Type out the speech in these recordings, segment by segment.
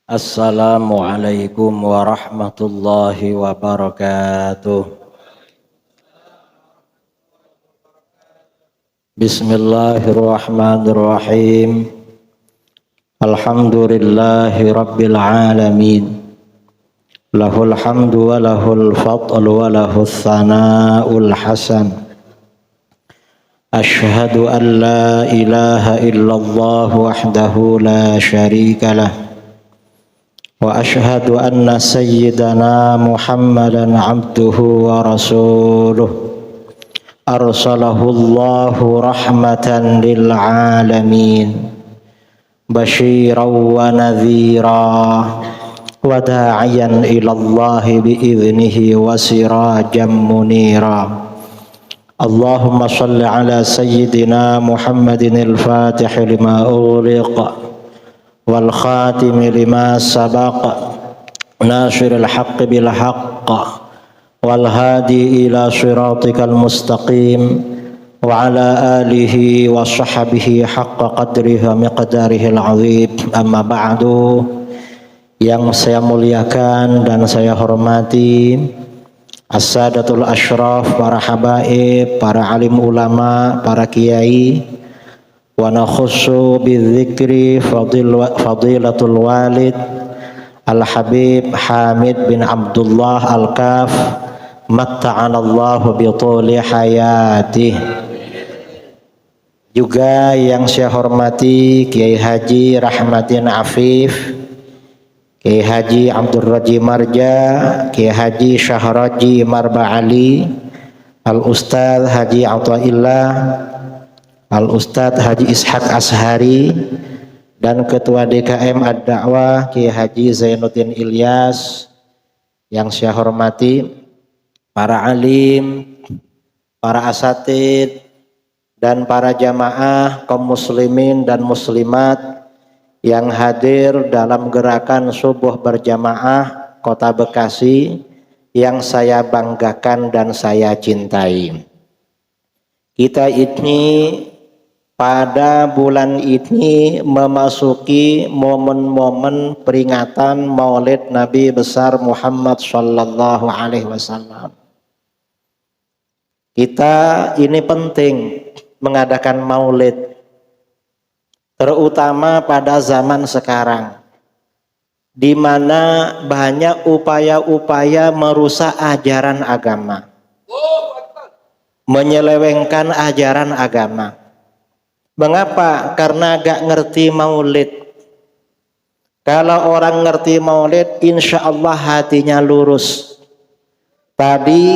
Assalamualaikum warahmatullahi wabarakatuh. Bismillahirrahmanirrahim. Alhamdulillahi rabbil alamin. Lahul hamdu wa lahul fadlu wa lahul thana'ul hasan. Ashhadu an la ilaha illallah wahdahu la syarika lah. Wa ashhadu anna sayyidana Muhammadan abduhu wa rasuluh arsalahu Allahu rahmatan lil alamin basyiran wa nadhira wa da'iyan ila Allah bi idnihi wa sirajan munira. Allahumma shalli ala sayyidina Muhammadin al-fatih lima ughliqa wal khatimi lima sabaqa nasiril haqqi bil haqq wal hadi ila siratikal mustaqim wa ala alihi wa sahbihi haqqa qadrihi wa miqdarihil azim. Amma ba'du. Yang saya muliakan dan saya hormati as-sadatul asyraf, para habaib, para alim ulama, para kiai. Wa nakhussu bidzikri fadilatul walid Al-Habib Hamid bin Abdullah Al-Kaf matta'anallahu bi thuli hayatih. Juga yang saya hormati Kiai Haji Rahmatin Afif, Kiai Haji Abdul Raji Marja, Kiai Haji Syahraji Marba Ali, Al-Ustadz Haji Athaillah, Al-Ustadz Haji Ishaq Ashari, dan Ketua DKM Ad-Da'wah Kiai Haji Zainuddin Ilyas. Yang saya hormati para alim, para asatid, dan para jamaah kaum muslimin dan muslimat yang hadir dalam gerakan subuh berjamaah Kota Bekasi yang saya banggakan dan saya cintai. Kita ini pada bulan ini memasuki momen-momen peringatan Maulid Nabi besar Muhammad sallallahu alaihi wasallam. Kita ini penting mengadakan Maulid, terutama pada zaman sekarang, di mana banyak upaya-upaya merusak ajaran agama, menyelewengkan ajaran agama. Mengapa? Karena gak ngerti maulid. Kalau orang ngerti maulid, insya Allah hatinya lurus. Tadi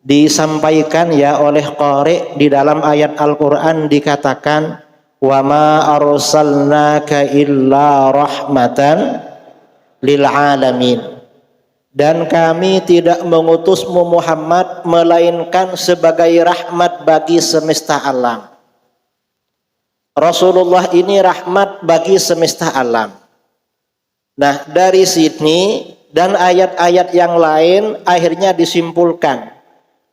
disampaikan ya oleh qari di dalam ayat Al-Quran dikatakan, wa ma arsalnaka illa rahmatan lil alamin. Dan kami tidak mengutusmu Muhammad melainkan sebagai rahmat bagi semesta alam. Rasulullah ini rahmat bagi semesta alam. Nah, dari sini dan ayat-ayat yang lain akhirnya disimpulkan.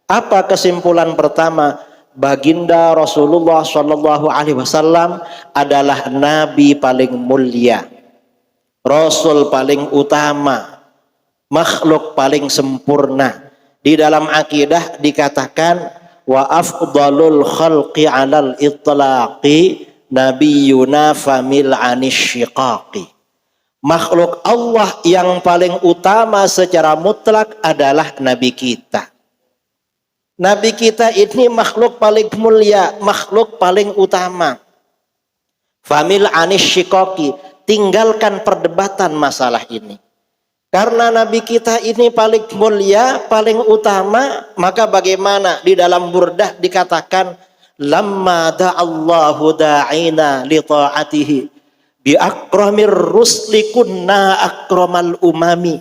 Apa kesimpulan pertama? Baginda Rasulullah Shallallahu Alaihi Wasallam adalah nabi paling mulia, rasul paling utama, makhluk paling sempurna. Di dalam akidah dikatakan wa afdalul khalqi 'alal itlaqi nabiyuna famil anisyiqaqi. Makhluk Allah yang paling utama secara mutlak adalah nabi kita. Nabi kita ini makhluk paling mulia, makhluk paling utama. Famil anisyiqaqi, tinggalkan perdebatan masalah ini. Karena Nabi kita ini paling mulia, paling utama, maka bagaimana di dalam Burdah dikatakan lamma da'allahu da'ina li ta'atihi bi akramir rusli kunna akramal umami.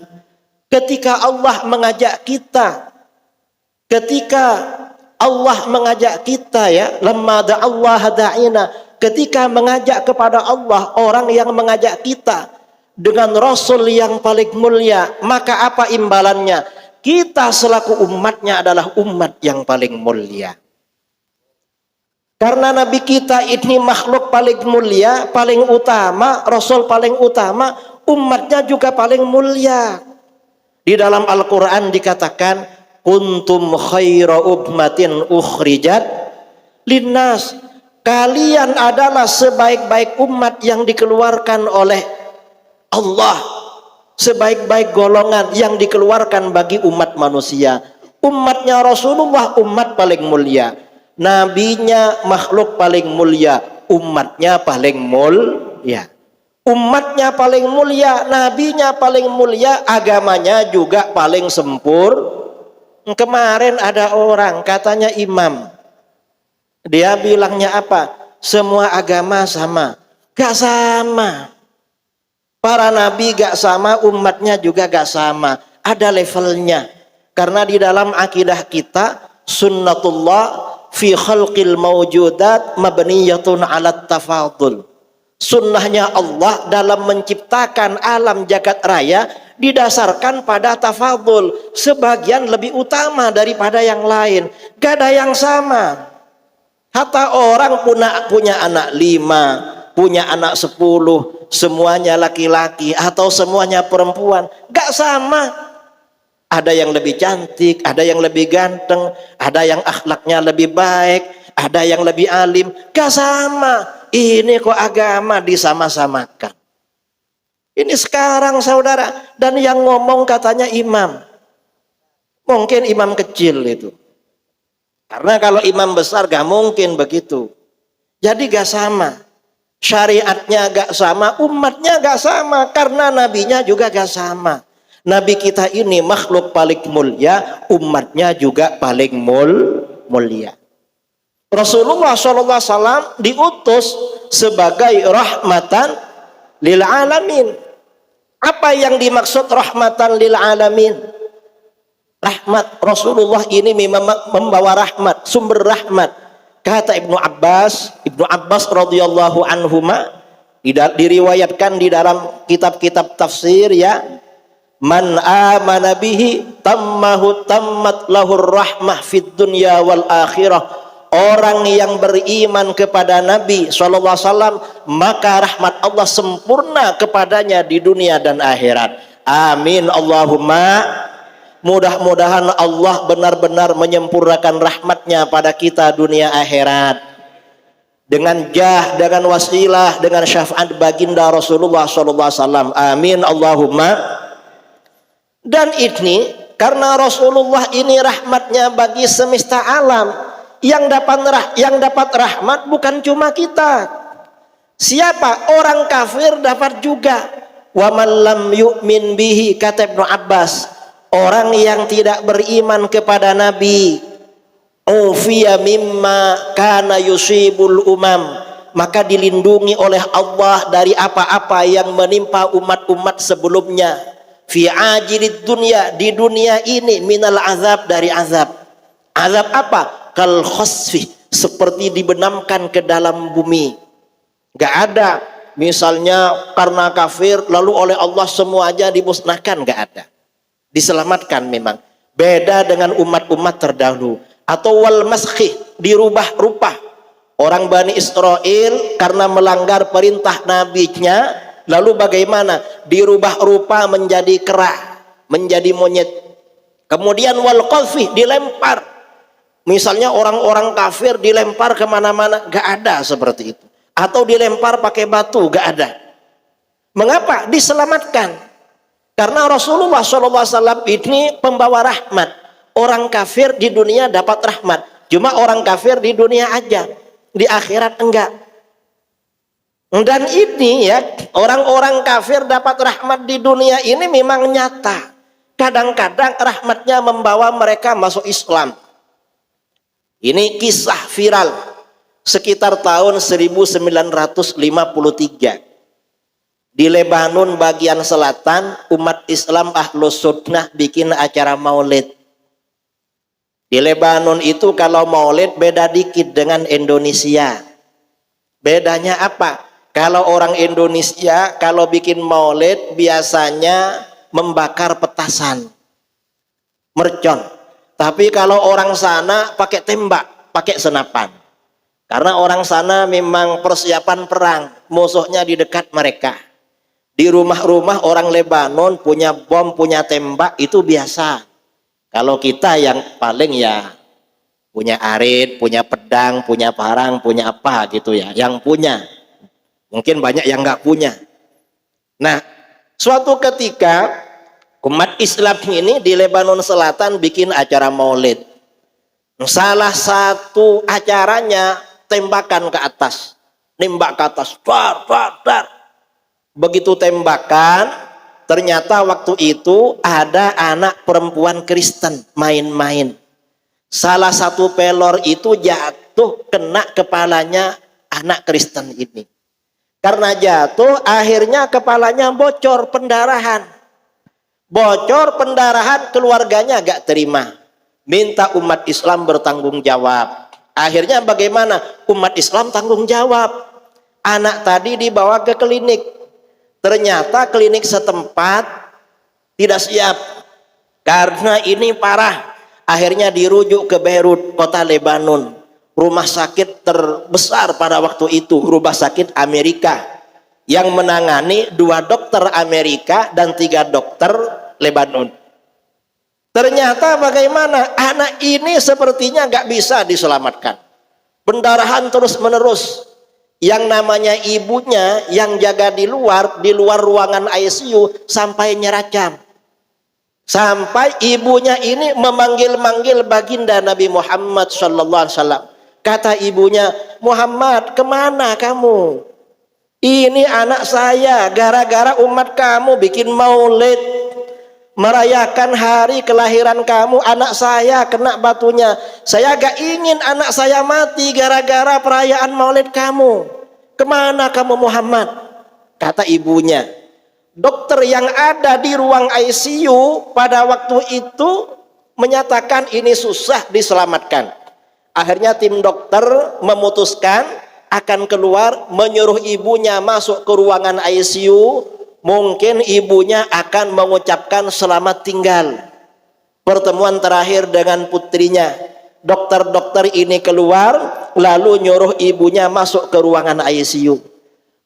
Ketika Allah mengajak kita, ya, lamma da'allahu da'ina, ketika mengajak kepada Allah, orang yang mengajak kita dengan Rasul yang paling mulia, maka apa imbalannya? Kita selaku umatnya adalah umat yang paling mulia. Karena Nabi kita ini makhluk paling mulia, paling utama, Rasul paling utama, umatnya juga paling mulia. Di dalam Al-Quran dikatakan, kuntum khaira ummatin ukhrijat linnas. Kalian adalah sebaik-baik umat yang dikeluarkan oleh Allah, sebaik-baik golongan yang dikeluarkan bagi umat manusia. Umatnya Rasulullah umat paling mulia, nabinya makhluk paling mulia, umatnya paling mulia. Umatnya paling mulia, nabinya paling mulia, agamanya juga paling sempurna. Kemarin ada orang katanya imam, dia bilangnya apa? Semua agama sama. Gak sama. Para nabi gak sama, umatnya juga gak sama. Ada levelnya. Karena di dalam akidah kita, sunnatullah fi khalqil mawjudat mabniyatun ala tafadul. Sunnahnya Allah dalam menciptakan alam jagat raya didasarkan pada tafadul. Sebagian lebih utama daripada yang lain. Gak ada yang sama. Hatta orang punya anak 5, punya anak 10, semuanya laki-laki atau semuanya perempuan, gak sama. Ada yang lebih cantik, ada yang lebih ganteng, ada yang akhlaknya lebih baik, ada yang lebih alim, gak sama. Ini kok agama disama-samakan. Ini sekarang saudara, dan yang ngomong katanya imam, mungkin imam kecil itu. Karena kalau imam besar gak mungkin begitu. Jadi gak sama. Syariatnya gak sama, umatnya gak sama. Karena nabinya juga gak sama. Nabi kita ini makhluk paling mulia, umatnya juga paling mulia. Rasulullah SAW diutus sebagai rahmatan lil alamin. Apa yang dimaksud rahmatan lil alamin? Rahmat. Rasulullah ini memang membawa rahmat, sumber rahmat. Kata Ibnu Abbas radhiyallahu anhuma, diriwayatkan di dalam kitab-kitab tafsir ya, man amana bihi tammat lahur rahmah fid dunya wal akhirah. Orang yang beriman kepada Nabi SAW, maka rahmat Allah sempurna kepadanya di dunia dan akhirat. Amin Allahumma. Mudah-mudahan Allah benar-benar menyempurnakan rahmatnya pada kita dunia akhirat. Dengan jah, dengan wasilah, dengan syafaat baginda Rasulullah SAW. Amin Allahumma. Dan ini karena Rasulullah ini rahmatnya bagi semesta alam. Yang dapat rahmat bukan cuma kita. Siapa? Orang kafir dapat juga. Wa man lam yu'min bihi, kata Ibnu Abbas, orang yang tidak beriman kepada Nabi, ufiya mimma kana yusibul umam, maka dilindungi oleh Allah dari apa-apa yang menimpa umat-umat sebelumnya. Fi ajilid dunya, di dunia ini, minal azab, dari azab. Azab apa? Kal khasfi, seperti dibenamkan ke dalam bumi. Gak ada misalnya karena kafir lalu oleh Allah semuanya dimusnahkan, gak ada. Diselamatkan memang. Beda dengan umat-umat terdahulu. Atau wal maskhi, dirubah rupa. Orang Bani Israel karena melanggar perintah nabinya, lalu bagaimana? Dirubah rupa menjadi kera, menjadi monyet. Kemudian wal qalfi, dilempar. Misalnya orang-orang kafir dilempar kemana-mana, gak ada seperti itu. Atau dilempar pakai batu, gak ada. Mengapa? Diselamatkan. Karena Rasulullah SAW ini pembawa rahmat. Orang kafir di dunia dapat rahmat. Cuma orang kafir di dunia aja, di akhirat enggak. Dan ini ya, orang-orang kafir dapat rahmat di dunia ini memang nyata. Kadang-kadang rahmatnya membawa mereka masuk Islam. Ini kisah viral sekitar tahun 1953. Di Lebanon bagian selatan, umat Islam Ahlus Sunnah bikin acara maulid. Di Lebanon itu kalau maulid beda dikit dengan Indonesia. Bedanya apa? Kalau orang Indonesia kalau bikin maulid biasanya membakar petasan, mercon. Tapi kalau orang sana pakai tembak, pakai senapan. Karena orang sana memang persiapan perang, musuhnya di dekat mereka. Di rumah-rumah orang Lebanon punya bom, punya tembak, itu biasa. Kalau kita yang paling ya punya arit, punya pedang, punya parang, punya apa gitu ya. Yang punya. Mungkin banyak yang nggak punya. Nah, suatu ketika umat Islam ini di Lebanon Selatan bikin acara maulid. Salah satu acaranya tembakan ke atas. Nembak ke atas. Dar, dar, dar. Begitu tembakan, ternyata waktu itu ada anak perempuan Kristen main-main. Salah satu pelor itu jatuh kena kepalanya anak Kristen ini. Karena jatuh, akhirnya kepalanya bocor, pendarahan. Bocor, pendarahan, keluarganya gak terima. Minta umat Islam bertanggung jawab. Akhirnya bagaimana? Umat Islam tanggung jawab. Anak tadi dibawa ke klinik. Ternyata klinik setempat tidak siap. Karena ini parah. Akhirnya dirujuk ke Beirut, kota Lebanon. Rumah sakit terbesar pada waktu itu, rumah sakit Amerika. Yang menangani 2 dokter Amerika dan 3 dokter Lebanon. Ternyata bagaimana? Anak ini sepertinya nggak bisa diselamatkan. Pendarahan terus menerus. Yang namanya ibunya yang jaga di luar ruangan ICU sampai nyeracam. Sampai ibunya ini memanggil-manggil baginda Nabi Muhammad sallallahu alaihi wasallam. Kata ibunya, "Muhammad, kemana kamu? Ini anak saya, gara-gara umat kamu bikin maulid, merayakan hari kelahiran kamu, anak saya kena batunya. Saya gak ingin anak saya mati gara-gara perayaan maulid kamu. Kemana kamu Muhammad?" Kata ibunya. Dokter yang ada di ruang ICU pada waktu itu menyatakan ini susah diselamatkan. Akhirnya tim dokter memutuskan akan keluar, menyuruh ibunya masuk ke ruangan ICU. Mungkin ibunya akan mengucapkan selamat tinggal. Pertemuan terakhir dengan putrinya. Dokter-dokter ini keluar, lalu nyuruh ibunya masuk ke ruangan ICU.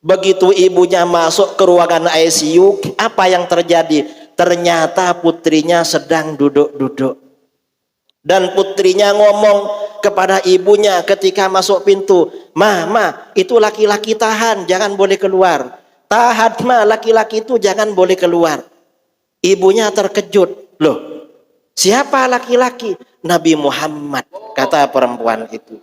Begitu ibunya masuk ke ruangan ICU, apa yang terjadi? Ternyata putrinya sedang duduk-duduk. Dan putrinya ngomong kepada ibunya ketika masuk pintu, "Ma, itu laki-laki tahan, jangan boleh keluar. Tahan, ma, laki-laki itu jangan boleh keluar." Ibunya terkejut. Loh, siapa laki-laki? Nabi Muhammad, kata perempuan itu.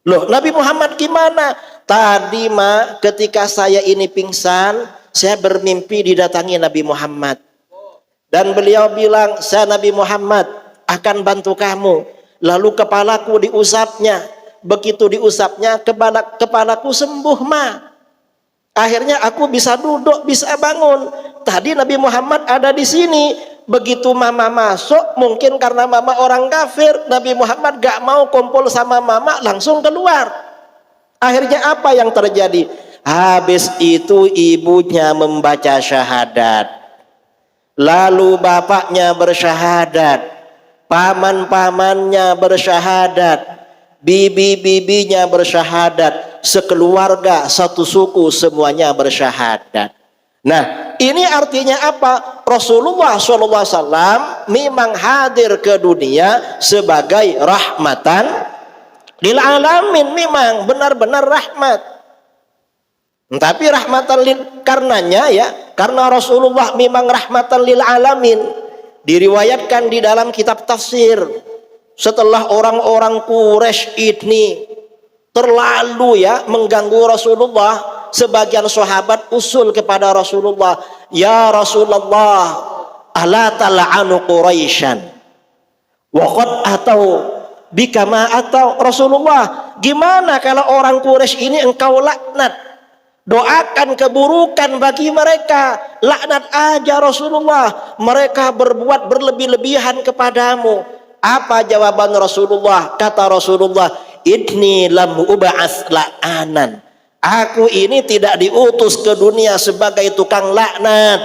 Loh, Nabi Muhammad gimana? Tadi ma, ketika saya ini pingsan, saya bermimpi didatangi Nabi Muhammad. Dan beliau bilang, "Saya Nabi Muhammad akan bantu kamu." Lalu kepalaku diusapnya. Begitu diusapnya, kepalaku sembuh ma. Akhirnya aku bisa duduk, bisa bangun. Tadi Nabi Muhammad ada di sini. Begitu mama masuk, mungkin karena mama orang kafir, Nabi Muhammad gak mau kumpul sama mama, langsung keluar. Akhirnya apa yang terjadi? Habis itu ibunya membaca syahadat. Lalu bapaknya bersyahadat. Paman-pamannya bersyahadat. Bibi-bibinya bersyahadat. Sekeluarga, satu suku semuanya bersyahadat. Nah, ini artinya apa? Rasulullah SAW memang hadir ke dunia sebagai rahmatan lil alamin, memang benar-benar rahmat. Tapi rahmatan karenanya ya, karena Rasulullah memang rahmatan lil alamin. Diriwayatkan di dalam kitab tafsir, setelah orang-orang Quraisy ini terlalu ya mengganggu Rasulullah, sebagian sahabat usul kepada Rasulullah, "Ya Rasulullah, ala tal'anu Quraisyan wa qad atau bika ma atau." Rasulullah, gimana kalau orang Quraisy ini engkau laknat? Doakan keburukan bagi mereka. Laknat aja Rasulullah, mereka berbuat berlebih-lebihan kepadamu. Apa jawaban Rasulullah? Kata Rasulullah, "Inni lam ub'ats la'anan." Aku ini tidak diutus ke dunia sebagai tukang laknat,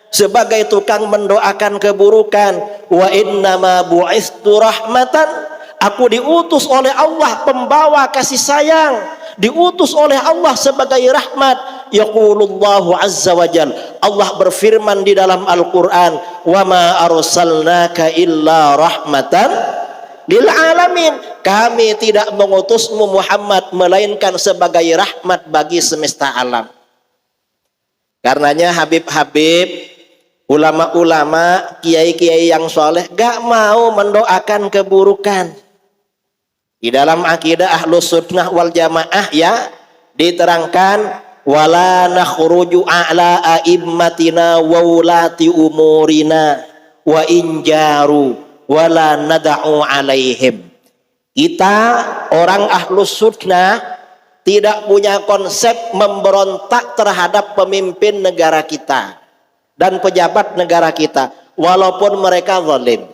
sebagai tukang mendoakan keburukan. Wa innama bu'istu rahmatan. Aku diutus oleh Allah pembawa kasih sayang, diutus oleh Allah sebagai rahmat. Yaqulullahu azza wa jal, Allah berfirman di dalam Al-Quran, wa ma arsalnaka illa rahmatan lil alamin, kami tidak mengutusmu Muhammad melainkan sebagai rahmat bagi semesta alam. Karenanya Habib-habib, ulama-ulama, kiai-kiai yang soleh gak mau mendoakan keburukan. Di dalam akidah Ahlus Sunnah wal Jamaah ya diterangkan, wala nakhruju a'la a'immatina wa ulati umurina wa injaru wala nada'u alaihim. Kita orang Ahlus Sunnah tidak punya konsep memberontak terhadap pemimpin negara kita dan pejabat negara kita walaupun mereka zalim.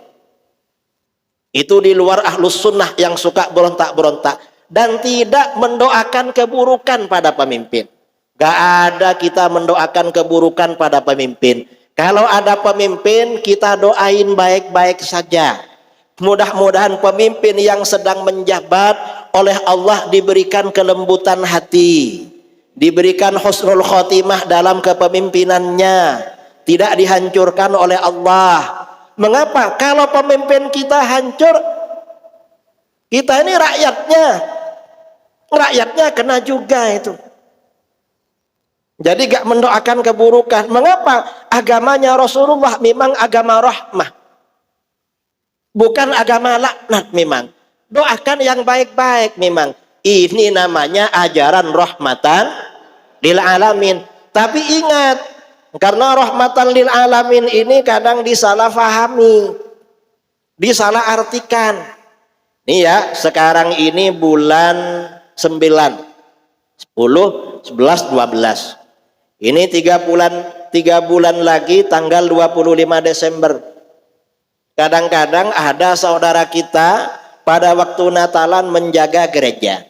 Itu di luar Ahlus Sunnah yang suka berontak-berontak dan tidak mendoakan keburukan pada pemimpin. Gak ada kita mendoakan keburukan pada pemimpin. Kalau ada pemimpin kita doain baik-baik saja. Mudah-mudahan pemimpin yang sedang menjabat oleh Allah diberikan kelembutan hati, diberikan husnul khotimah dalam kepemimpinannya, tidak dihancurkan oleh Allah. Mengapa? Kalau pemimpin kita hancur, kita ini rakyatnya kena juga itu. Jadi gak mendoakan keburukan. Mengapa? Agamanya Rasulullah memang agama rahmah, bukan agama laknat memang. Doakan yang baik-baik memang. Ini namanya ajaran rahmatan lil alamin. Tapi ingat, karena rahmatan lil alamin ini kadang disalah fahami, disalah artikan. Nih ya, sekarang ini bulan 9, 10, 11, 12. Ini 3 bulan lagi tanggal 25 Desember. Kadang-kadang ada saudara kita pada waktu Natalan menjaga gereja.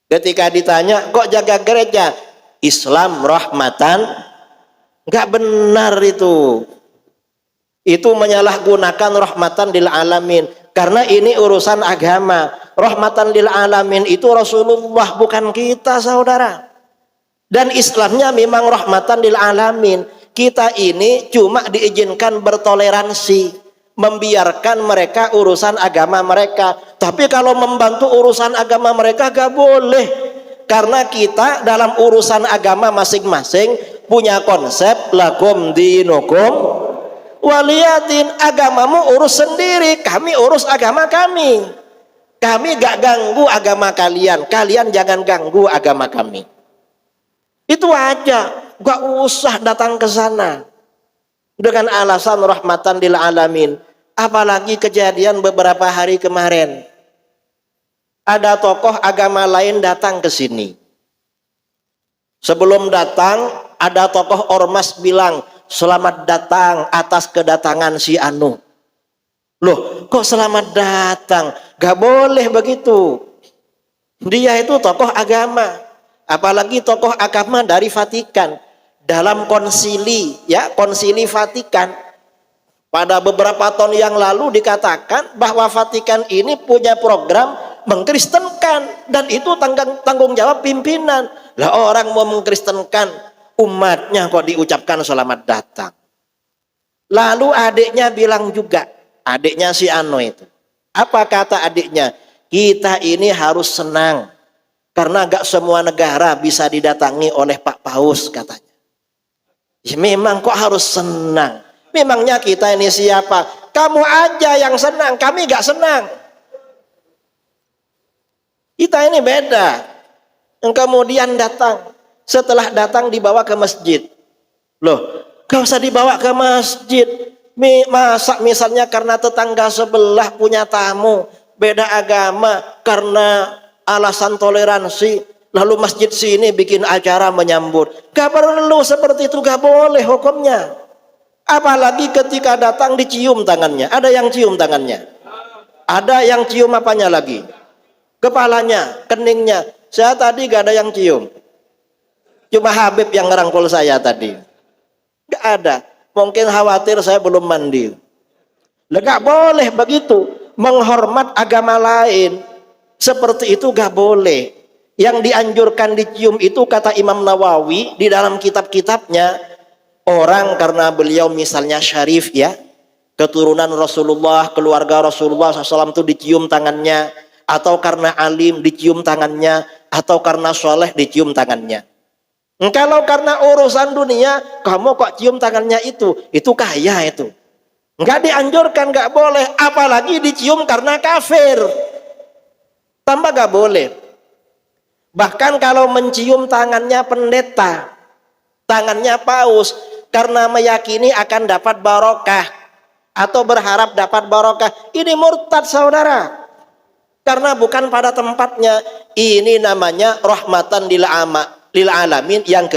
Ketika ditanya, kok jaga gereja? Islam rahmatan. Enggak benar itu. Itu menyalahgunakan rahmatan lil alamin. Karena ini urusan agama. Rahmatan lil alamin itu Rasulullah, bukan kita, saudara. Dan Islamnya memang rahmatan lil alamin. Kita ini cuma diizinkan bertoleransi, membiarkan mereka urusan agama mereka. Tapi kalau membantu urusan agama mereka gak boleh. Karena kita dalam urusan agama masing-masing punya konsep lakum dinukum waliyadin. Agamamu urus sendiri, kami urus agama kami. Kami gak ganggu agama kalian, kalian jangan ganggu agama kami. Itu aja, gak usah datang ke sana dengan alasan rahmatan lil alamin. Apalagi kejadian beberapa hari kemarin, ada tokoh agama lain datang ke sini. Sebelum datang, ada tokoh ormas bilang, selamat datang atas kedatangan si Anu. Loh, kok selamat datang? Gak boleh begitu. Dia itu tokoh agama, apalagi tokoh agama dari Vatikan. Dalam konsili, ya, konsili Vatikan pada beberapa tahun yang lalu dikatakan bahwa Vatikan ini punya program mengkristenkan, dan itu tanggung jawab pimpinan. Lah orang mau mengkristenkan umatnya kok diucapkan selamat datang. Lalu adiknya bilang juga, adiknya si Ano itu. Apa kata adiknya? Kita ini harus senang karena gak semua negara bisa didatangi oleh Pak Paus, katanya. Ya, memang kok harus senang? Memangnya kita ini siapa? Kamu aja yang senang, kami gak senang. Kita ini beda. Kemudian datang, setelah datang dibawa ke masjid. Loh, gak usah dibawa ke masjid. Masa misalnya karena tetangga sebelah punya tamu beda agama, karena alasan toleransi, lalu masjid sini bikin acara menyambut. Gak perlu seperti itu, gak boleh hukumnya. Apalagi ketika datang dicium tangannya. Ada yang cium tangannya, ada yang cium apanya lagi? Kepalanya, keningnya. Saya tadi gak ada yang cium, cuma Habib yang ngerangkul saya tadi. Gak ada, mungkin khawatir saya belum mandi. Gak boleh begitu, menghormat agama lain seperti itu gak boleh. Yang dianjurkan dicium itu kata Imam Nawawi di dalam kitab-kitabnya, orang karena beliau misalnya syarif ya, keturunan Rasulullah, keluarga Rasulullah SAW itu dicium tangannya, atau karena alim dicium tangannya, atau karena soleh dicium tangannya. Kalau karena urusan dunia, kamu kok cium tangannya itu kaya itu. Nggak dianjurkan, nggak boleh, apalagi dicium karena kafir. Tambah nggak boleh. Bahkan kalau mencium tangannya pendeta, tangannya paus, karena meyakini akan dapat barokah atau berharap dapat barokah, ini murtad saudara. Karena bukan pada tempatnya. Ini namanya rahmatan lil alamin yang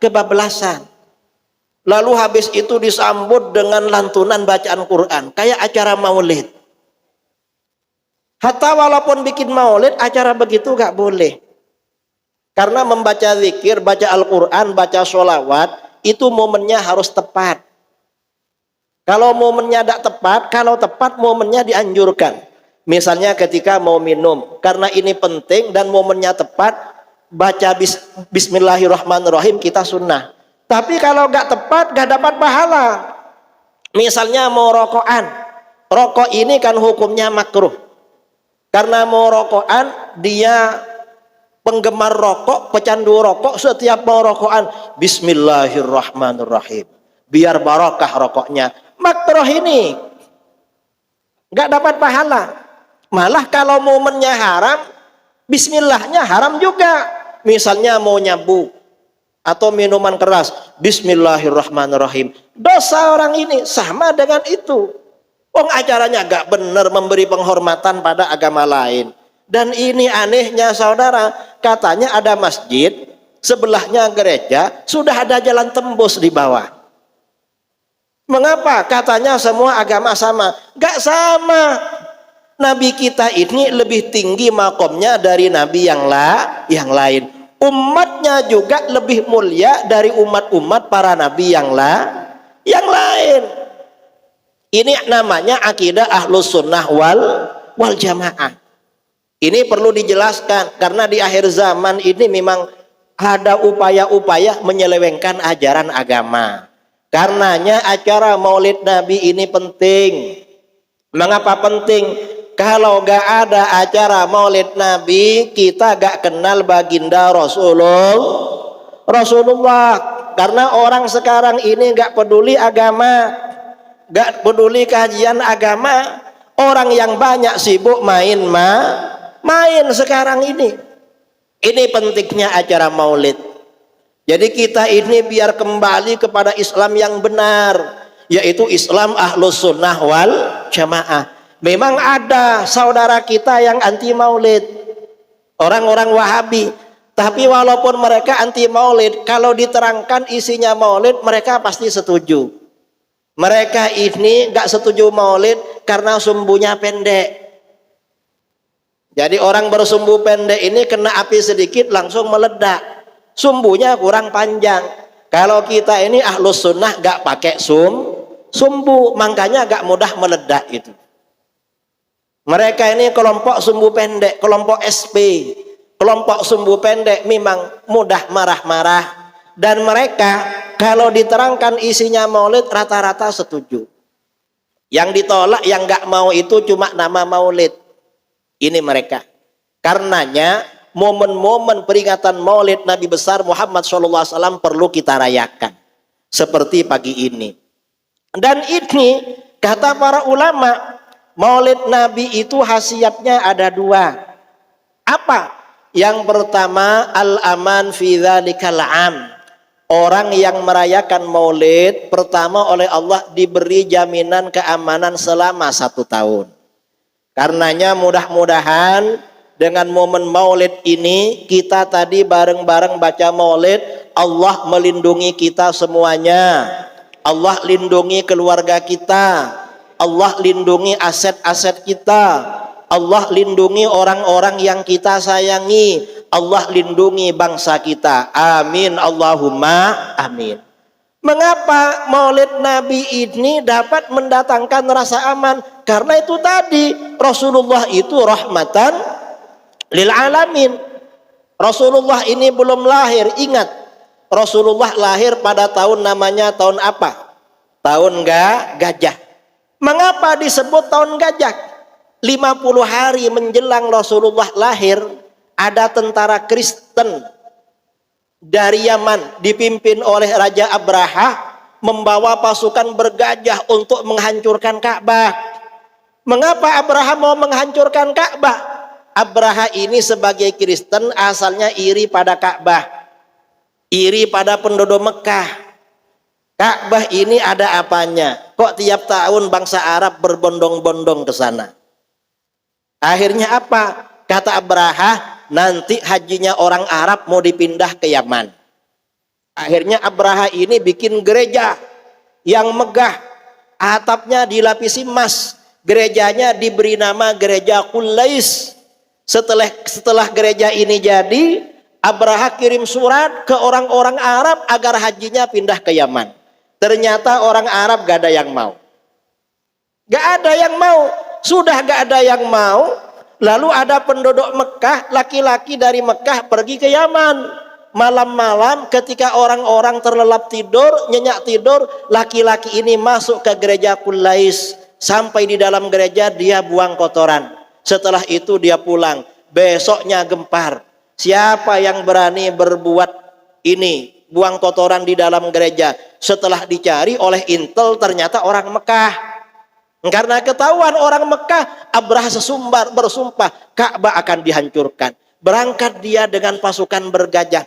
kebablasan. Lalu habis itu disambut dengan lantunan bacaan Quran, kayak acara maulid. Hatta walaupun bikin maulid, acara begitu gak boleh. Karena membaca zikir, baca Al-Quran, baca sholawat, itu momennya harus tepat. Kalau momennya tidak tepat, kalau tepat momennya dianjurkan. Misalnya ketika mau minum, karena ini penting dan momennya tepat, baca Bismillahirrahmanirrahim kita sunnah. Tapi kalau gak tepat, gak dapat pahala. Misalnya mau rokokan, rokok ini kan hukumnya makruh. Karena mau rokokan, dia penggemar rokok, pecandu rokok, setiap mau rokokan Bismillahirrahmanirrahim, biar barokah rokoknya. Makruh ini nggak dapat pahala. Malah kalau momennya haram, Bismillahnya haram juga. Misalnya mau nyabu atau minuman keras, Bismillahirrahmanirrahim, dosa orang ini sama dengan itu. Acaranya gak benar, memberi penghormatan pada agama lain. Dan ini anehnya saudara, katanya ada masjid, sebelahnya gereja, sudah ada jalan tembus di bawah. Mengapa? Katanya semua agama sama. Gak sama. Nabi kita ini lebih tinggi makomnya dari nabi yang lain. Umatnya juga lebih mulia dari umat-umat para nabi yang lain. Ini namanya akidah ahlus sunnah wal jamaah. Ini perlu dijelaskan karena di akhir zaman ini memang ada upaya-upaya menyelewengkan ajaran agama. Karenanya acara maulid Nabi ini penting. Mengapa penting? Kalau gak ada acara maulid Nabi, kita gak kenal baginda Rasulullah. Karena orang sekarang ini gak peduli agama, gak peduli kajian agama. Orang yang banyak sibuk main sekarang ini. Ini pentingnya acara maulid. Jadi kita ini biar kembali kepada Islam yang benar, yaitu Islam ahlus sunnah wal jamaah. Memang ada saudara kita yang anti maulid, orang-orang Wahabi. Tapi walaupun mereka anti maulid, kalau diterangkan isinya maulid, mereka pasti setuju. Mereka ini gak setuju maulid karena sumbunya pendek. Jadi orang bersumbu pendek ini kena api sedikit langsung meledak. Sumbunya kurang panjang. Kalau kita ini ahlus sunnah gak pakai sumbu, makanya gak mudah meledak itu. Mereka ini kelompok sumbu pendek, kelompok SP, kelompok sumbu pendek memang mudah marah-marah. Dan mereka kalau diterangkan isinya maulid rata-rata setuju. Yang ditolak, yang gak mau itu cuma nama maulid. Ini mereka. Karenanya momen-momen peringatan maulid Nabi besar Muhammad SAW perlu kita rayakan. Seperti pagi ini. Dan ini kata para ulama, maulid Nabi itu khasiatnya ada dua. Apa? Yang pertama, al-aman fi dzalikal am. Orang yang merayakan maulid pertama oleh Allah diberi jaminan keamanan selama 1 tahun. Karenanya mudah-mudahan dengan momen maulid ini kita tadi bareng-bareng baca maulid, Allah melindungi kita semuanya. Allah lindungi keluarga kita. Allah lindungi aset-aset kita. Allah lindungi orang-orang yang kita sayangi. Allah lindungi bangsa kita. Amin Allahumma amin. Mengapa maulid Nabi ini dapat mendatangkan rasa aman? Karena itu tadi Rasulullah itu rahmatan lil alamin. Rasulullah ini belum lahir. Ingat, Rasulullah lahir pada tahun namanya tahun apa? Tahun gajah. Mengapa disebut tahun gajah? 50 hari menjelang Rasulullah lahir, ada tentara Kristen dari Yaman dipimpin oleh Raja Abraha membawa pasukan bergajah untuk menghancurkan Ka'bah. Mengapa Abraha mau menghancurkan Ka'bah? Abraha ini sebagai Kristen asalnya iri pada Ka'bah, iri pada penduduk Mekah. Ka'bah ini ada apanya? Kok tiap tahun bangsa Arab berbondong-bondong ke sana? Akhirnya apa? Kata Abraha, nanti hajinya orang Arab mau dipindah ke Yaman. Akhirnya Abraha ini bikin gereja yang megah, atapnya dilapisi emas. Gerejanya diberi nama gereja Qulais. Setelah gereja ini jadi, Abraha kirim surat ke orang-orang Arab agar hajinya pindah ke Yaman. Ternyata orang Arab gak ada yang mau. Gak ada yang mau. Sudah gak ada yang mau. Lalu ada penduduk Mekah, laki-laki dari Mekah pergi ke Yaman. Malam-malam ketika orang-orang terlelap tidur, nyenyak tidur, laki-laki ini masuk ke gereja Qulais. Sampai di dalam gereja dia buang kotoran. Setelah itu dia pulang. Besoknya gempar. Siapa yang berani berbuat ini? Buang kotoran di dalam gereja. Setelah dicari oleh intel, ternyata orang Mekah. Karena ketahuan orang Mekah, Abraha bersumpah Ka'bah akan dihancurkan. Berangkat dia dengan pasukan bergajah.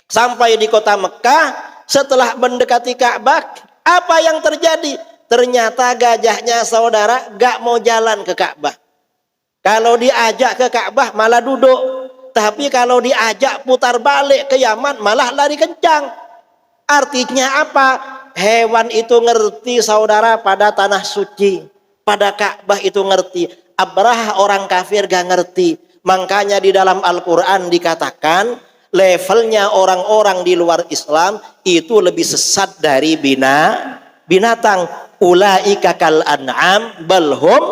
Sampai di kota Mekah, setelah mendekati Ka'bah, apa yang terjadi? Ternyata gajahnya saudara gak mau jalan ke Ka'bah. Kalau diajak ke Ka'bah malah duduk. Tapi kalau diajak putar balik ke Yaman malah lari kencang. Artinya apa? Hewan itu ngerti saudara pada tanah suci, pada Ka'bah itu ngerti. Abraha orang kafir gak ngerti. Makanya di dalam Al-Quran dikatakan levelnya orang-orang di luar Islam itu lebih sesat dari binatang. Ulaika kal an'am balhum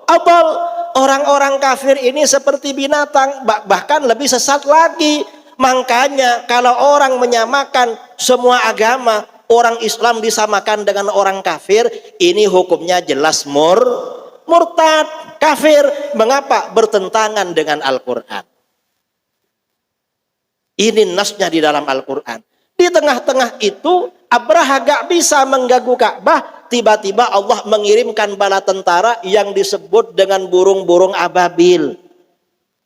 adall. Orang-orang kafir ini seperti binatang, bahkan lebih sesat lagi. Makanya kalau orang menyamakan semua agama, orang Islam disamakan dengan orang kafir, ini hukumnya jelas murtad, kafir. Mengapa? Bertentangan dengan Al-Quran. Ini nasnya di dalam Al-Quran. Di tengah-tengah itu Abraha gak bisa mengganggu Ka'bah. Tiba-tiba Allah mengirimkan bala tentara yang disebut dengan burung-burung ababil.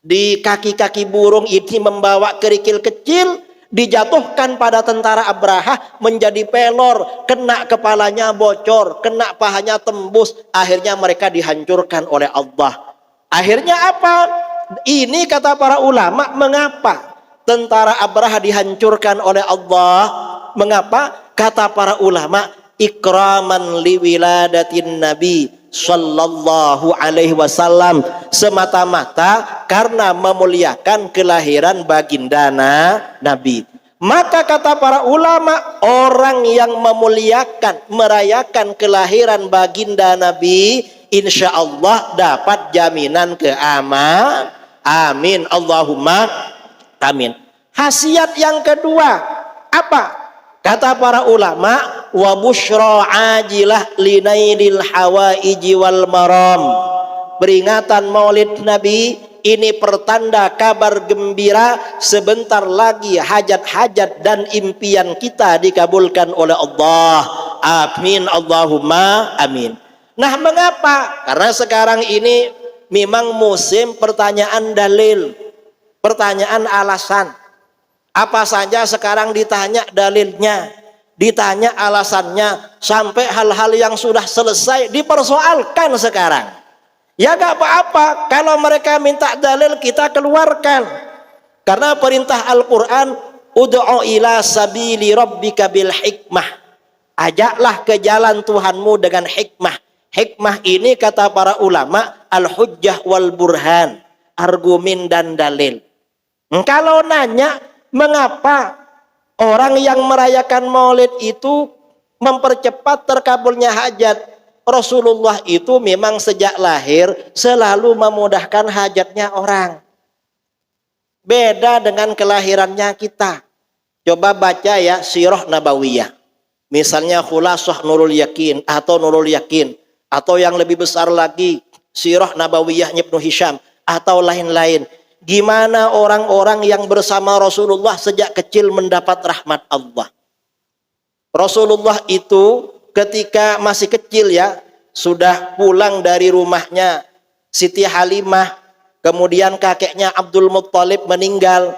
Di kaki-kaki burung ini membawa kerikil kecil, dijatuhkan pada tentara Abraha menjadi pelor, kena kepalanya bocor, kena pahanya tembus. Akhirnya mereka dihancurkan oleh Allah. Akhirnya apa? Ini kata para ulama, mengapa tentara Abraha dihancurkan oleh Allah? Mengapa? Kata para ulama, ikraman liwiladatin Nabi sallallahu alaihi wasallam, semata-mata karena memuliakan kelahiran baginda Nabi. Maka kata para ulama, orang yang memuliakan, merayakan kelahiran baginda Nabi, insya Allah dapat jaminan keamanan. Amin, Allahumma amin. Khasiat yang kedua apa? Kata para ulama, wa busyra ajilah linailil hawaiji wal maram. Peringatan Maulid Nabi ini pertanda kabar gembira, sebentar lagi hajat-hajat dan impian kita dikabulkan oleh Allah. Amin, Allahumma amin. Nah, mengapa? Karena sekarang ini memang musim pertanyaan dalil, pertanyaan alasan. Apa saja sekarang ditanya dalilnya, ditanya alasannya, sampai hal-hal yang sudah selesai dipersoalkan sekarang. Ya gak apa-apa, kalau mereka minta dalil kita keluarkan. Karena perintah Al-Quran, ud'u ila sabili rabbika bil hikmah. Ajaklah ke jalan Tuhanmu dengan hikmah. Hikmah ini kata para ulama, al-hujjah wal burhan, argumen dan dalil. Kalau nanya, mengapa orang yang merayakan Maulid itu mempercepat terkabulnya hajat? Rasulullah itu memang sejak lahir selalu memudahkan hajatnya orang. Beda dengan kelahirannya kita. Coba baca ya Sirah Nabawiyah. Misalnya Khulasah Nurul Yakin atau Nurul Yakin, atau yang lebih besar lagi Sirah Nabawiyah Ibnu Hisham atau lain-lain. Gimana orang-orang yang bersama Rasulullah sejak kecil mendapat rahmat Allah. Rasulullah itu ketika masih kecil ya, sudah pulang dari rumahnya Siti Halimah, kemudian kakeknya Abdul Muttalib meninggal,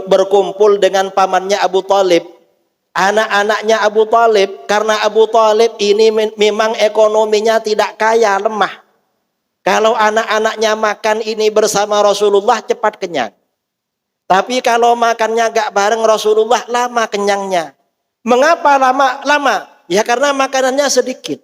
berkumpul dengan pamannya Abu Talib. Anak-anaknya Abu Talib, karena Abu Talib ini memang ekonominya tidak kaya, lemah. Kalau anak-anaknya makan ini bersama Rasulullah cepat kenyang. Tapi kalau makannya gak bareng Rasulullah, lama kenyangnya. Mengapa lama? Ya karena makanannya sedikit.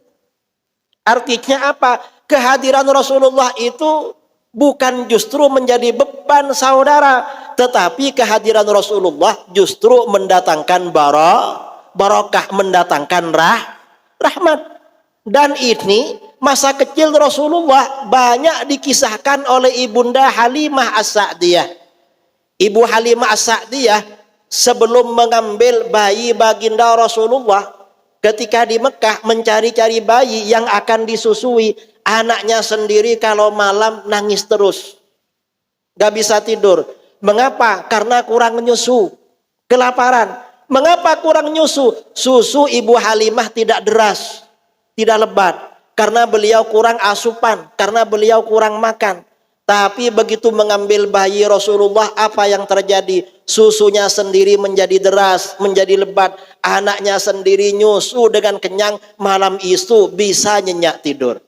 Artinya apa? Kehadiran Rasulullah itu bukan justru menjadi beban saudara, tetapi kehadiran Rasulullah justru mendatangkan barokah, mendatangkan rahmat. Dan ini masa kecil Rasulullah banyak dikisahkan oleh Ibunda Halimah As-Sa'diyah. Ibu Halimah As-Sa'diyah sebelum mengambil bayi baginda Rasulullah, ketika di Mekah mencari-cari bayi yang akan disusui, anaknya sendiri kalau malam nangis terus, gak bisa tidur. Mengapa? Karena kurang nyusu, kelaparan. Mengapa kurang nyusu? Susu Ibu Halimah tidak deras, tidak lebat, karena beliau kurang asupan, karena beliau kurang makan. Tapi begitu mengambil bayi Rasulullah, apa yang terjadi? Susunya sendiri menjadi deras, menjadi lebat. Anaknya sendiri nyusu dengan kenyang, malam itu bisa nyenyak tidur.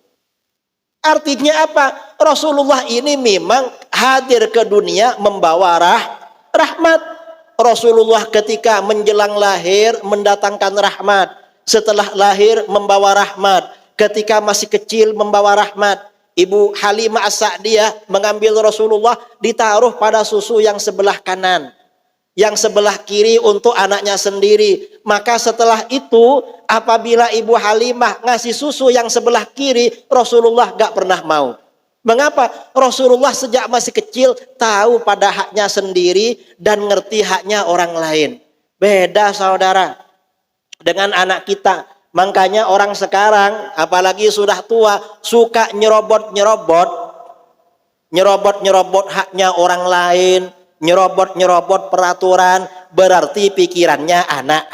Artinya apa? Rasulullah ini memang hadir ke dunia membawa rahmat. Rasulullah ketika menjelang lahir mendatangkan rahmat. Setelah lahir membawa rahmat. Ketika masih kecil membawa rahmat. Ibu Halimah As-Sa'diyah mengambil Rasulullah, ditaruh pada susu yang sebelah kanan, yang sebelah kiri untuk anaknya sendiri. Maka setelah itu apabila Ibu Halimah ngasih susu yang sebelah kiri, Rasulullah gak pernah mau. Mengapa? Rasulullah sejak masih kecil tahu pada haknya sendiri dan ngerti haknya orang lain. Beda saudara dengan anak kita. Makanya orang sekarang apalagi sudah tua suka nyerobot haknya orang lain, nyerobot peraturan, berarti pikirannya anak.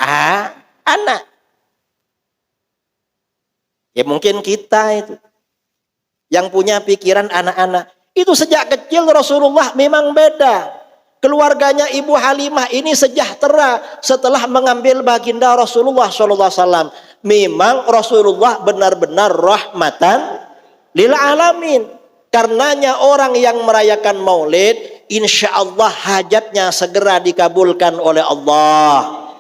Ya mungkin kita itu yang punya pikiran anak-anak. Itu sejak kecil Rasulullah memang beda. Keluarganya Ibu Halimah ini sejahtera setelah mengambil baginda Rasulullah SAW. Memang Rasulullah benar-benar rahmatan lil alamin. Karenanya orang yang merayakan maulid, insya Allah hajatnya segera dikabulkan oleh Allah.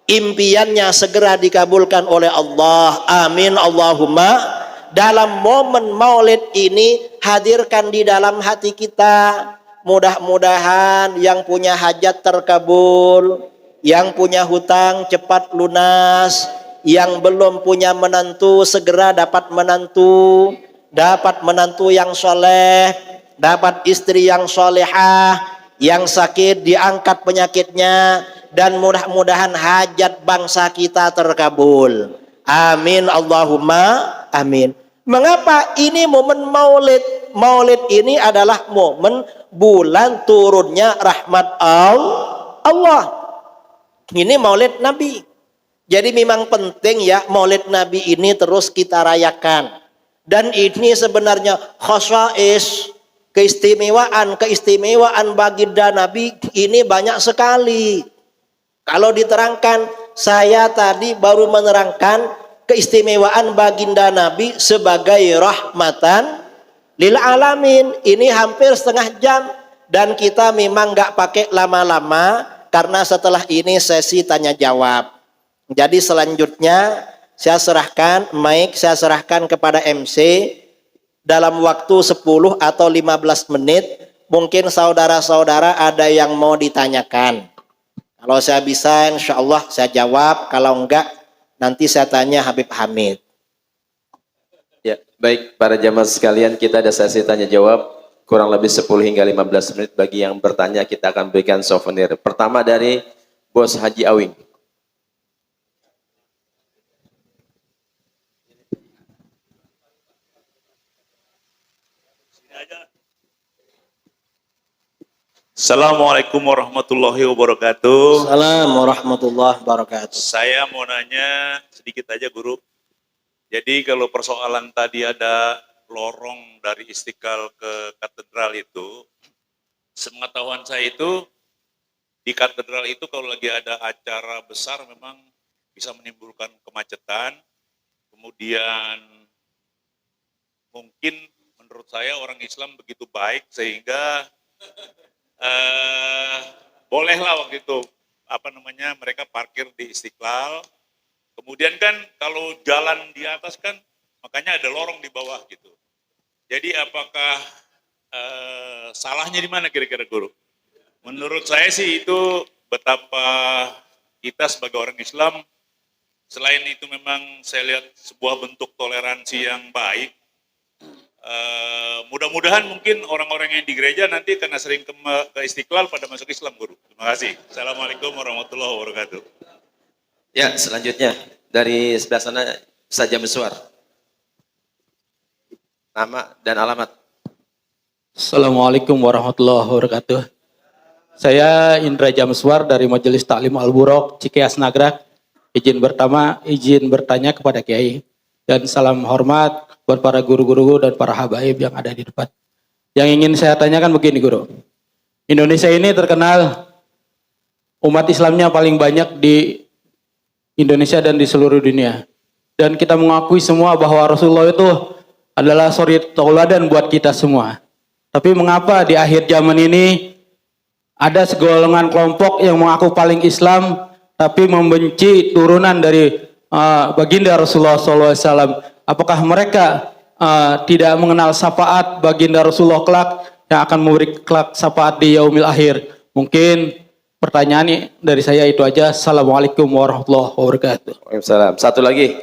Impiannya segera dikabulkan oleh Allah. Amin Allahumma. Dalam momen maulid ini hadirkan di dalam hati kita. Mudah-mudahan yang punya hajat terkabul, yang punya hutang cepat lunas, yang belum punya menantu segera dapat menantu yang soleh, dapat istri yang solehah, yang sakit diangkat penyakitnya, dan mudah-mudahan hajat bangsa kita terkabul. Amin Allahumma amin. Mengapa ini momen maulid? Maulid ini adalah momen bulan turunnya rahmat Allah. Ini maulid Nabi. Jadi memang penting ya maulid Nabi ini terus kita rayakan. Dan ini sebenarnya khasais, keistimewaan baginda Nabi ini banyak sekali. Kalau diterangkan, saya tadi baru menerangkan keistimewaan baginda Nabi sebagai rahmatan lil alamin. Ini hampir setengah jam dan kita memang gak pakai lama-lama karena setelah ini sesi tanya jawab. Jadi selanjutnya saya serahkan mic, saya serahkan kepada MC dalam waktu 10 atau 15 menit. Mungkin saudara-saudara ada yang mau ditanyakan. Kalau saya bisa insya Allah saya jawab, kalau enggak nanti saya tanya Habib Hamid. Ya, baik para jamaah sekalian, kita ada sesi tanya jawab. kurang lebih 10 hingga 15 menit. Bagi yang bertanya kita akan berikan souvenir. Pertama dari Bos Haji Awing. Assalamualaikum warahmatullahi wabarakatuh. Assalamualaikum warahmatullahi wabarakatuh. Saya mau nanya sedikit aja guru. Jadi kalau persoalan tadi ada lorong dari Istiqlal ke katedral itu, sepengetahuan saya itu di katedral itu kalau lagi ada acara besar memang bisa menimbulkan kemacetan. Kemudian mungkin menurut saya orang Islam begitu baik sehingga bolehlah waktu itu mereka parkir di Istiqlal. Kemudian kan kalau jalan di atas kan makanya ada lorong di bawah gitu. Jadi apakah salahnya di mana kira-kira guru? Menurut saya sih itu betapa kita sebagai orang Islam, selain itu memang saya lihat sebuah bentuk toleransi yang baik. Mudah-mudahan mungkin orang-orang yang di gereja nanti karena sering ke Istiqlal pada masuk Islam, guru. Terima kasih. Assalamualaikum warahmatullahi wabarakatuh. Ya, selanjutnya dari sebelah sana saja Meswar. Nama dan alamat. Assalamualaikum warahmatullahi wabarakatuh. Saya Indra Jamswar dari Majelis Taklim Al-Burok Cikeas Nagrak. Izin bertanya kepada Kiai dan salam hormat buat para guru-guru dan para habaib yang ada di depan. Yang ingin saya tanyakan begini, Guru. Indonesia ini terkenal umat Islamnya paling banyak di Indonesia dan di seluruh dunia. Dan kita mengakui semua bahwa Rasulullah itu adalah suri tauladan buat kita semua. Tapi mengapa di akhir zaman ini ada segolongan kelompok yang mengaku paling Islam tapi membenci turunan dari baginda Rasulullah SAW? Apakah mereka tidak mengenal syafaat baginda Rasulullah kelak yang akan memberi kelak syafaat di yaumil akhir? Mungkin pertanyaan dari saya itu aja. Assalamualaikum warahmatullahi wabarakatuh. Waalaikumsalam. Satu lagi.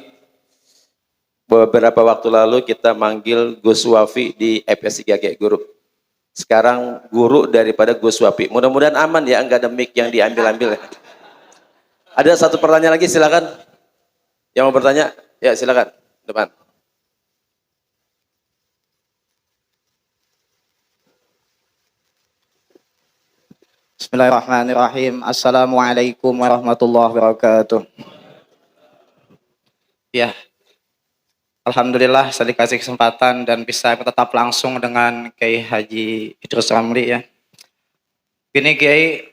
Beberapa waktu lalu kita manggil Gus Wafi di FS3G Guru. Sekarang guru daripada Gus Wafi. Mudah-mudahan aman ya, enggak ada mic yang diambil-ambil. Ada satu pertanyaan lagi, silakan. Yang mau bertanya, ya silakan. Depan. Bismillahirrahmanirrahim. Assalamualaikum warahmatullahi wabarakatuh. Ya, alhamdulillah saya dikasih kesempatan dan bisa tetap langsung dengan Kiai Haji Idrus Ramli ya. Ini Kiai,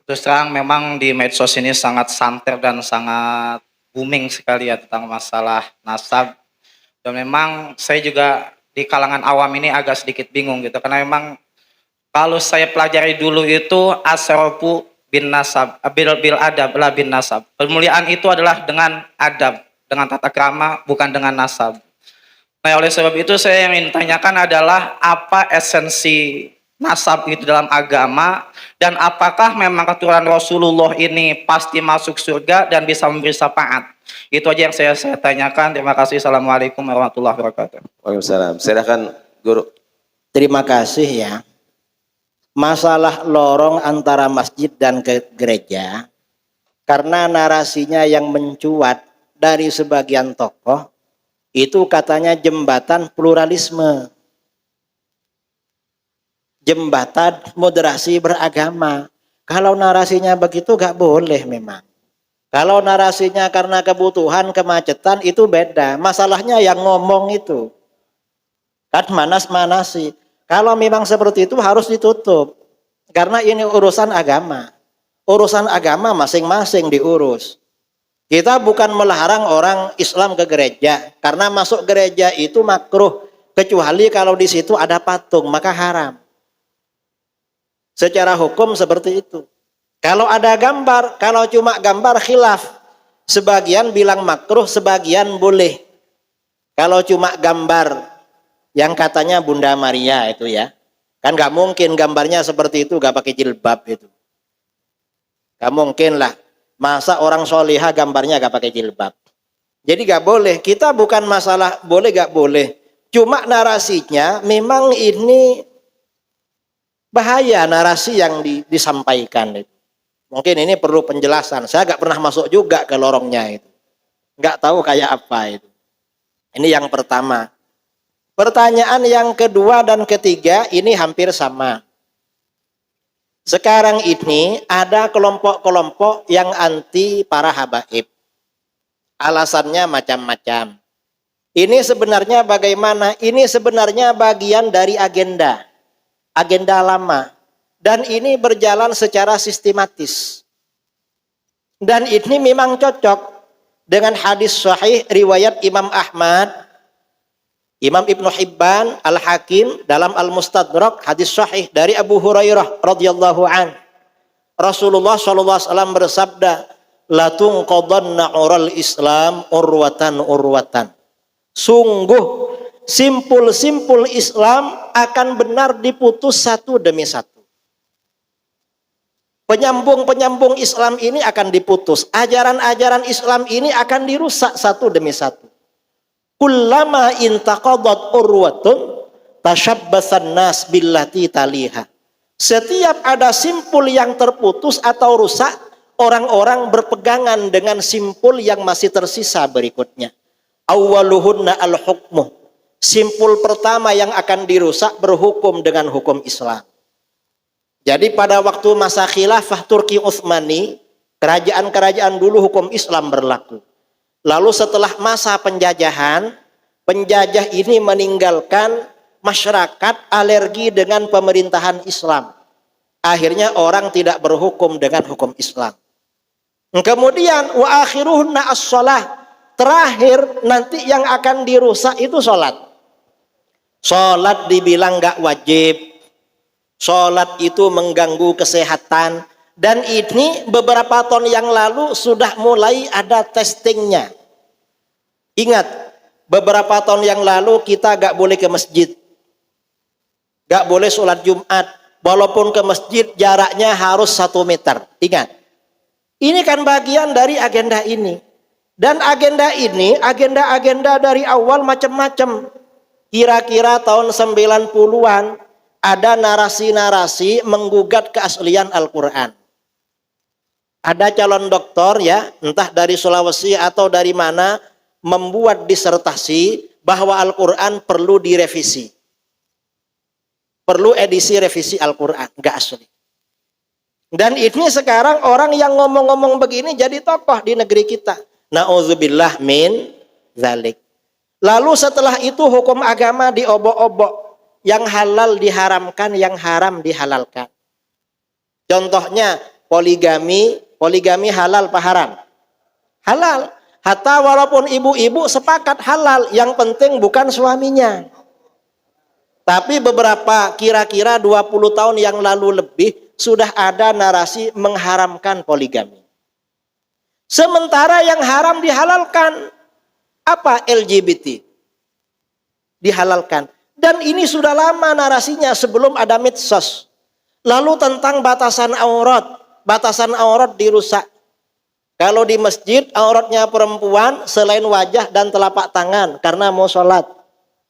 terus terang memang di medsos ini sangat santer dan sangat booming sekali ya tentang masalah nasab. Dan memang saya juga di kalangan awam ini agak sedikit bingung gitu, karena memang kalau saya pelajari dulu itu asrofu bin nasab, bil adab la bin nasab. Kemuliaan itu adalah dengan adab, dengan tata krama, bukan dengan nasab. Nah, oleh sebab itu saya yang ingin tanyakan adalah apa esensi nasab itu dalam agama, dan apakah memang keturunan Rasulullah ini pasti masuk surga dan bisa memberi syafaat? Itu aja yang saya tanyakan. Terima kasih. Assalamualaikum warahmatullahi wabarakatuh. Waalaikumsalam. Silakan Guru. Terima kasih ya. Masalah lorong antara masjid dan gereja, karena narasinya yang mencuat dari sebagian tokoh, itu katanya jembatan pluralisme, jembatan moderasi beragama. Kalau narasinya begitu gak boleh memang. Kalau narasinya karena kebutuhan, kemacetan, itu beda. Masalahnya yang ngomong itu kan manas-manasi. Kalau memang seperti itu harus ditutup. Karena ini urusan agama. Urusan agama masing-masing diurus. Kita bukan melarang orang Islam ke gereja. Karena masuk gereja itu makruh. Kecuali kalau di situ ada patung, maka haram. Secara hukum seperti itu. Kalau ada gambar, kalau cuma gambar khilaf. Sebagian bilang makruh, sebagian boleh. Kalau cuma gambar yang katanya Bunda Maria itu ya, kan gak mungkin gambarnya seperti itu gak pakai jilbab itu, gak mungkin lah. Masa orang solihah gambarnya gak pakai jilbab? Jadi gak boleh. Kita bukan masalah boleh gak boleh, cuma narasinya memang ini Bahaya narasi yang disampaikan itu. Mungkin ini perlu penjelasan. Saya nggak pernah masuk juga ke lorongnya itu. Nggak tahu kayak apa itu. Ini yang pertama. Pertanyaan yang kedua dan ketiga ini hampir sama. Sekarang ini ada kelompok-kelompok yang anti para habaib. Alasannya macam-macam. Ini sebenarnya bagaimana? Ini sebenarnya bagian dari agenda lama. Dan ini berjalan secara sistematis. Dan ini memang cocok dengan hadis sahih riwayat Imam Ahmad, Imam Ibnu Hibban, Al-Hakim dalam Al-Mustadrak, hadis sahih dari Abu Hurairah radhiyallahu an. Rasulullah sallallahu alaihi wasallam bersabda, "La tunqadanna ural Islam urwatan urwatan." Sungguh simpul-simpul Islam akan benar diputus satu demi satu. Penyambung-penyambung Islam ini akan diputus. Ajaran-ajaran Islam ini akan dirusak satu demi satu. Kullama intaqadat urwatun tashabbasan nas billati taliha. Setiap ada simpul yang terputus atau rusak, orang-orang berpegangan dengan simpul yang masih tersisa berikutnya. Awwaluhunna al-hukmu. Simpul pertama yang akan dirusak berhukum dengan hukum Islam. Jadi pada waktu masa khilafah Turki Utsmani, kerajaan-kerajaan dulu hukum Islam berlaku. Lalu setelah masa penjajahan, penjajah ini meninggalkan masyarakat alergi dengan pemerintahan Islam. Akhirnya orang tidak berhukum dengan hukum Islam. Kemudian wa akhiruhunna as-shalah. Terakhir nanti yang akan dirusak itu sholat. Sholat dibilang gak wajib. Sholat itu mengganggu kesehatan. Dan ini beberapa tahun yang lalu sudah mulai ada testingnya. Ingat, beberapa tahun yang lalu kita gak boleh ke masjid. Gak boleh sholat Jumat. Walaupun ke masjid jaraknya harus 1 meter. Ingat. Ini kan bagian dari agenda ini. Dan agenda ini, agenda-agenda dari awal macam-macam. Kira-kira tahun 90-an ada narasi-narasi menggugat keaslian Al-Quran. Ada calon doktor ya, entah dari Sulawesi atau dari mana, membuat disertasi bahwa Al-Quran perlu direvisi. Perlu edisi revisi Al-Quran, enggak asli. Dan ini sekarang orang yang ngomong-ngomong begini jadi tokoh di negeri kita. Na'udzubillah min zalik. Lalu setelah itu hukum agama diobok-obok. Yang halal diharamkan, yang haram dihalalkan. Contohnya poligami. Poligami halal apa haram? Halal. Hatta walaupun ibu-ibu sepakat halal. Yang penting bukan suaminya. Tapi beberapa kira-kira 20 tahun yang lalu lebih sudah ada narasi mengharamkan poligami. Sementara yang haram dihalalkan. Apa? LGBT. Dihalalkan. Dan ini sudah lama narasinya sebelum ada medsos. Lalu tentang batasan aurat. Batasan aurat dirusak. Kalau di masjid auratnya perempuan selain wajah dan telapak tangan karena mau sholat.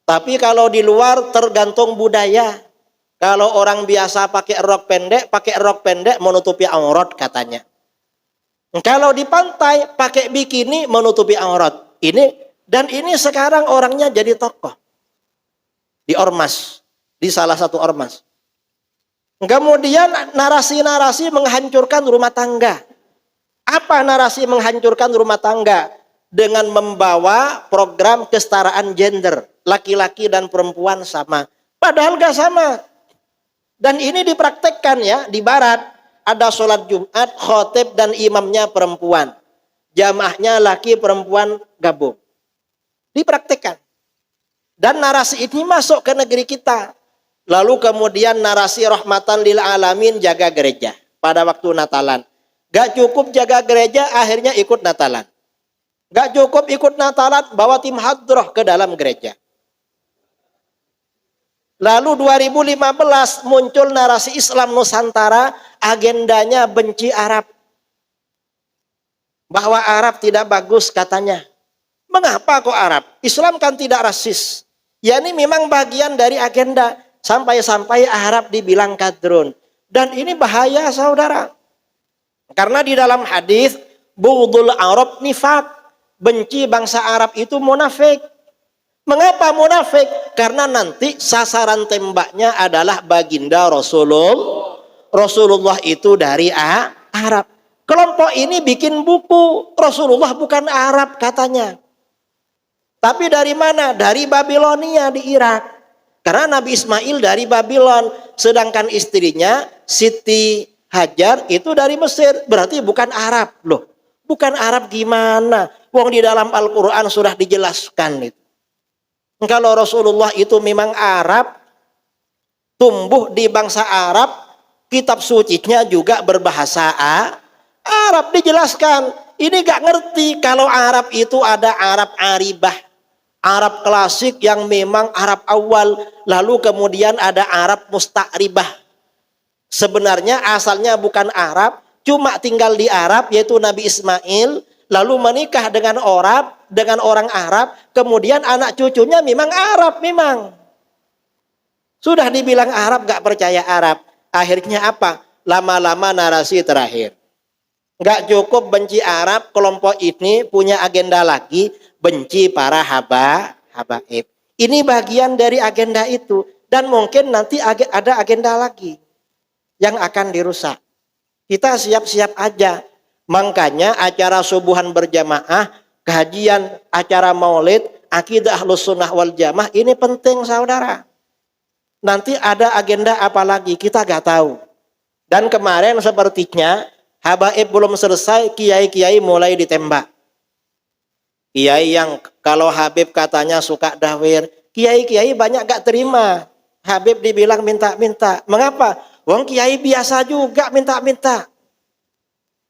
Tapi kalau di luar tergantung budaya. Kalau orang biasa pakai rok pendek menutupi aurat katanya. Kalau di pantai pakai bikini menutupi aurat. Dan ini sekarang orangnya jadi tokoh. Di ormas, di salah satu ormas. Kemudian narasi-narasi menghancurkan rumah tangga. Apa narasi menghancurkan rumah tangga? Dengan membawa program kesetaraan gender. Laki-laki dan perempuan sama. Padahal gak sama. Dan ini dipraktekkan ya di barat. Ada sholat Jumat, khotib dan imamnya perempuan. Jamaahnya laki perempuan gabung. Dipraktekkan. Dan narasi ini masuk ke negeri kita. Lalu kemudian narasi rahmatan lil alamin jaga gereja. Pada waktu Natalan. Gak cukup jaga gereja akhirnya ikut Natalan. Gak cukup ikut Natalan bawa tim hadroh ke dalam gereja. Lalu 2015 muncul narasi Islam Nusantara, agendanya benci Arab. Bahwa Arab tidak bagus katanya. Mengapa kok Arab? Islam kan tidak rasis. Ya ini memang bagian dari agenda. Sampai-sampai Arab dibilang kadrun. Dan ini bahaya saudara. Karena di dalam hadis bughdul Arab nifak. Benci bangsa Arab itu munafik. Mengapa munafik? Karena nanti sasaran tembaknya adalah baginda Rasulullah itu dari Arab. Kelompok ini bikin buku. Rasulullah bukan Arab katanya. Tapi dari mana? Dari Babilonia di Irak. Karena Nabi Ismail dari Babylon. Sedangkan istrinya Siti Hajar itu dari Mesir. Berarti bukan Arab. Loh, bukan Arab gimana? Wong di dalam Al-Quran sudah dijelaskan itu. Kalau Rasulullah itu memang Arab, tumbuh di bangsa Arab, kitab sucinya juga berbahasa Arab, dijelaskan. Ini gak ngerti kalau Arab itu ada Arab Aribah, Arab klasik yang memang Arab awal, lalu kemudian ada Arab Musta'ribah. Sebenarnya asalnya bukan Arab, cuma tinggal di Arab, yaitu Nabi Ismail, lalu menikah dengan orang Arab, kemudian anak cucunya memang Arab, memang. Sudah dibilang Arab, gak percaya Arab. Akhirnya apa? Lama-lama narasi terakhir. Gak cukup benci Arab, kelompok ini punya agenda lagi, benci para habaib. Ini bagian dari agenda itu. Dan mungkin nanti ada agenda lagi yang akan dirusak. Kita siap-siap aja. Makanya acara subuhan berjamaah, kajian acara maulid, akidah Ahlus Sunnah wal Jamaah ini penting saudara. Nanti ada agenda apa lagi kita gak tahu. Dan kemarin sepertinya habaib belum selesai, kiai-kiai mulai ditembak. Kiai yang kalau Habib katanya suka dawir, kiai-kiai banyak gak terima. Habib dibilang minta-minta. Mengapa? Wong kiai biasa juga minta-minta.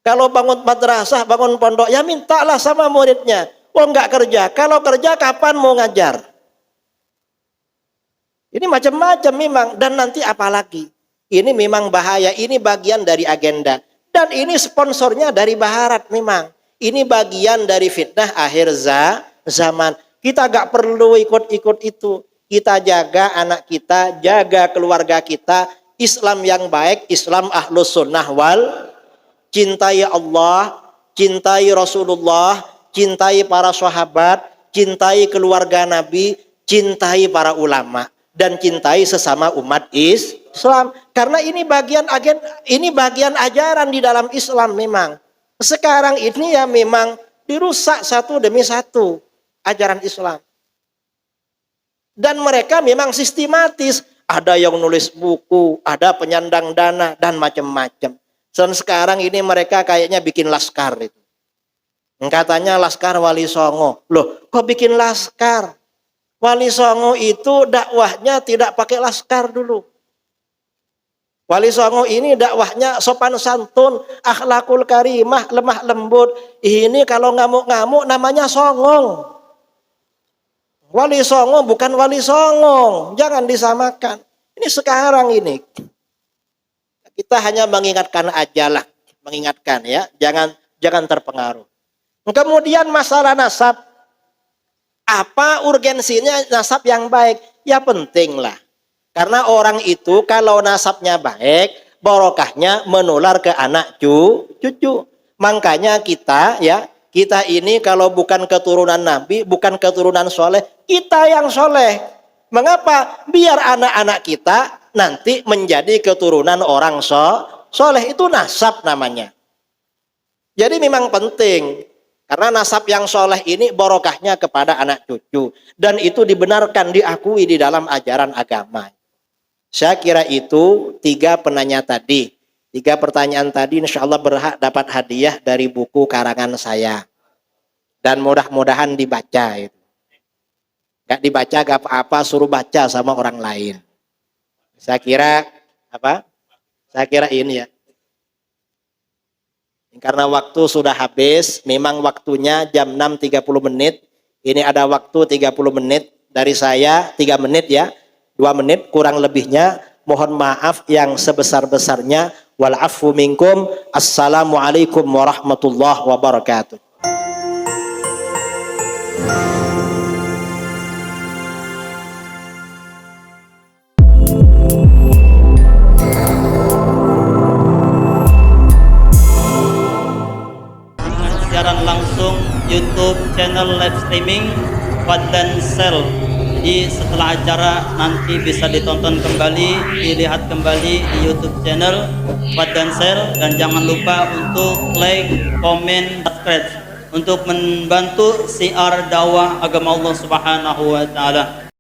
Kalau bangun madrasah, bangun pondok, ya mintalah sama muridnya. Wong gak kerja. Kalau kerja kapan mau ngajar? Ini macam-macam memang. Dan nanti apalagi? Ini memang bahaya. Ini bagian dari agenda. Dan ini sponsornya dari Barat memang. Ini bagian dari fitnah akhir zaman. Kita gak perlu ikut-ikut itu. Kita jaga anak kita, jaga keluarga kita. Islam yang baik, Islam Ahlus Sunnah wal. Cintai Allah, cintai Rasulullah, cintai para sahabat, cintai keluarga Nabi, cintai para ulama. Dan cintai sesama umat Islam. Karena ini bagian ajaran di dalam Islam memang. Sekarang ini ya memang dirusak satu demi satu ajaran Islam. Dan mereka memang sistematis. Ada yang nulis buku, ada penyandang dana, dan macam-macam. Dan sekarang ini mereka kayaknya bikin laskar itu. Katanya Laskar Wali Songo. Loh, kok bikin laskar? Wali Songo itu dakwahnya tidak pakai laskar dulu. Wali Songo ini dakwahnya sopan santun, akhlakul karimah, lemah lembut. Ini kalau ngamuk-ngamuk namanya songong. Wali Songo bukan Wali Songong. Jangan disamakan. Ini sekarang ini. Kita hanya mengingatkan aja lah. Mengingatkan ya. Jangan terpengaruh. Kemudian masalah nasab. Apa urgensinya nasab yang baik? Ya penting lah. Karena orang itu kalau nasabnya baik, barokahnya menular ke anak cucu. Makanya kita ini kalau bukan keturunan Nabi, bukan keturunan soleh, kita yang soleh. Mengapa? Biar anak-anak kita nanti menjadi keturunan orang soleh. Itu nasab namanya. Jadi memang penting. Karena nasab yang soleh ini barokahnya kepada anak cucu. Dan itu dibenarkan, diakui di dalam ajaran agama. Saya kira itu 3 penanya tadi. 3 pertanyaan tadi insya Allah berhak dapat hadiah dari buku karangan saya. Dan mudah-mudahan dibaca. Gak dibaca gak apa-apa, suruh baca sama orang lain. Saya kira ini ya. Karena waktu sudah habis, memang waktunya jam 6.30 menit. Ini ada waktu 30 menit dari saya, 3 menit ya. 2 menit kurang lebihnya. Mohon maaf yang sebesar-besarnya. Wal afu minkum. Assalamualaikum warahmatullahi wabarakatuh. YouTube channel live streaming Fadlan Sel. Jadi setelah acara nanti bisa ditonton kembali, dilihat kembali di YouTube channel Fadlan Sel, dan jangan lupa untuk like, komen, subscribe untuk membantu siar dakwah agama Allah Subhanahu wa taala.